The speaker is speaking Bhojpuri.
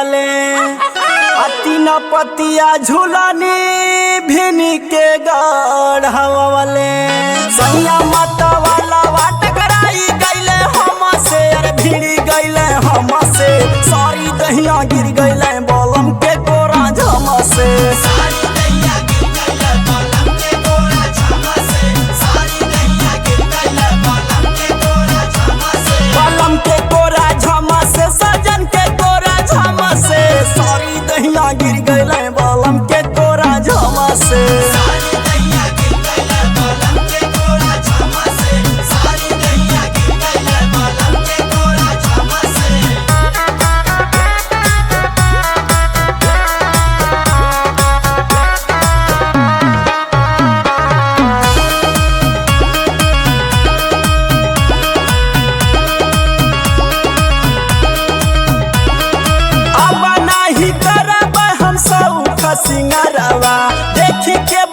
वाले तीन पतिया झूलानी भिनी के गढ़वा वाले सैया माता वाला वाट कराई गईले हम से अरे भिड़ी गईले हम से सारी दहिया गिर गईले बलम के कोरा झम से बलम के कोरा झम से सजन के कोरा झम से सारी दहिया गिर गईले बलम के कोरा झम से सिंगारवा देखी के